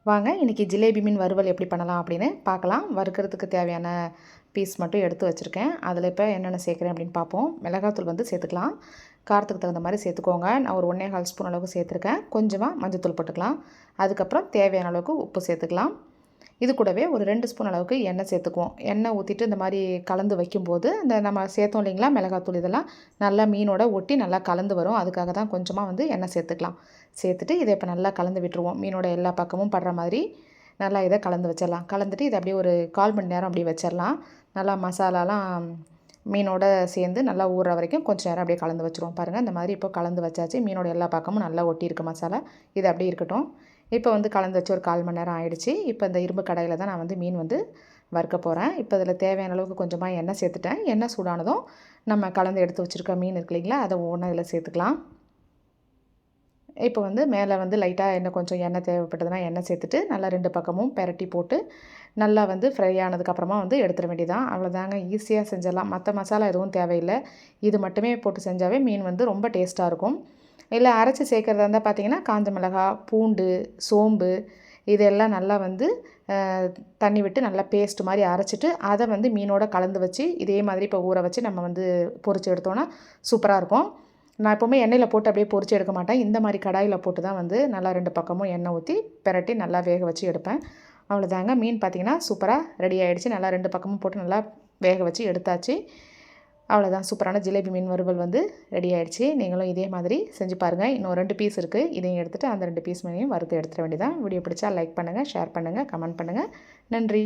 வாங்க இன்றைக்கி ஜிலேபி மீன் வறுவல் எப்படி பண்ணலாம் அப்படின்னு பார்க்கலாம். வறுக்கிறதுக்கு தேவையான பீஸ் மட்டும் எடுத்து வச்சுருக்கேன். அதில் இப்போ என்னென்ன சேர்க்குறேன் அப்படின்னு பார்ப்போம். மிளகாத்தூள் வந்து சேர்த்துக்கலாம். காரத்துக்கு தகுந்த மாதிரி சேர்த்துக்கோங்க. நான் ஒரு 1 1/4 ஸ்பூன் அளவுக்கு சேர்த்துருக்கேன். கொஞ்சமாக மஞ்சத்தூள் போட்டுக்கலாம். அதுக்கப்புறம் தேவையான அளவுக்கு உப்பு சேர்த்துக்கலாம். இது கூடவே ஒரு 2 ஸ்பூன் அளவுக்கு எண்ணெய் சேர்த்துக்குவோம். எண்ணெய் ஊற்றிட்டு இந்த மாதிரி கலந்து வைக்கும்போது இந்த நம்ம சேர்த்தோம் இல்லைங்களா மிளகாத்தூள், இதெல்லாம் நல்லா மீனோட ஒட்டி நல்லா கலந்து வரும். அதுக்காக தான் கொஞ்சமாக வந்து எண்ணெய் சேர்த்துக்கலாம். சேர்த்துட்டு இதை இப்போ நல்லா கலந்து விட்டுருவோம். மீனோட எல்லா பக்கமும் படுற மாதிரி நல்லா இதை கலந்து வச்சிடலாம். கலந்துட்டு இதை அப்படியே ஒரு 1/4 மணி நேரம் அப்படியே வச்சிடலாம். நல்லா மசாலாலாம் மீனோட சேர்ந்து நல்லா ஊறுற வரைக்கும் கொஞ்சம் நேரம் அப்படியே கலந்து வச்சுருவோம். பாருங்கள் இந்த மாதிரி இப்போ கலந்து வச்சாச்சு. மீனோட எல்லா பக்கமும் நல்லா ஒட்டியிருக்கு மசாலா. இது அப்படியே இருக்கட்டும். இப்போ வந்து கலந்து வச்சு ஒரு 1/4 மணி நேரம் ஆயிடுச்சு. இப்போ இந்த இரும்பு கடாயில் தான் நான் வந்து மீன் வந்து வறுக்க போகிறேன். இப்போ இதில் தேவையான அளவுக்கு கொஞ்சமாக எண்ணெய் சேர்த்துட்டேன். எண்ணெய் சூடானதும் நம்ம கலந்து எடுத்து வச்சுருக்க மீன் இருக்கு இல்லைங்களா, அதை ஒவ்வொன்றா இதில் சேர்த்துக்கலாம். இப்போ வந்து மேலே வந்து லைட்டாக கொஞ்சம் எண்ணெய் தேவைப்பட்டதுன்னா எண்ணெய் சேர்த்துட்டு நல்லா 2 பக்கமும் பெரட்டி போட்டு நல்லா வந்து ஃப்ரை ஆனதுக்கப்புறமா வந்து எடுத்துட வேண்டியதான். அவ்வளோதாங்க, ஈஸியாக செஞ்சிடலாம். மற்ற மசாலா எதுவும் தேவையில்லை. இது மட்டுமே போட்டு செஞ்சாவே மீன் வந்து ரொம்ப டேஸ்ட்டாக இருக்கும். இல்லை அரைச்சி சேர்க்குறதா இருந்தால் பார்த்தீங்கன்னா காஞ்ச மிளகாய், பூண்டு, சோம்பு இதெல்லாம் நல்லா வந்து தண்ணி விட்டு நல்லா பேஸ்ட் மாதிரி அரைச்சிட்டு அதை வந்து மீனோட கலந்து வச்சு இதே மாதிரி இப்போ ஊற வச்சு நம்ம வந்து பொரிச்சு எடுத்தோன்னா சூப்பராக இருக்கும். நான் எப்போவுமே எண்ணெயில் போட்டு அப்படியே பொரிச்சு எடுக்க மாட்டேன். இந்த மாதிரி கடாயில் போட்டு தான் வந்து நல்லா 2 பக்கமும் எண்ணெய் ஊற்றி பெரட்டி நல்லா வேக வச்சு எடுப்பேன். அவ்வளோதாங்க, மீன் பார்த்திங்கன்னா சூப்பராக ரெடி ஆகிடுச்சு. நல்லா 2 பக்கமும் போட்டு நல்லா வேக வச்சு எடுத்தாச்சு. அவ்வளோதான், சூப்பரான ஜிலேபி மீன் வறுவல் வந்து ரெடி ஆகிடுச்சு. நீங்களும் இதே மாதிரி செஞ்சு பாருங்கள். இன்னும் 2 பீஸ் இருக்குது. இதையும் எடுத்துகிட்டு அந்த 2 பீஸ் மீனையும் வறுத்து எடுத்துட வேண்டியதான். வீடியோ பிடிச்சா லைக் பண்ணுங்கள், ஷேர் பண்ணுங்கள், கமெண்ட் பண்ணுங்கள். நன்றி.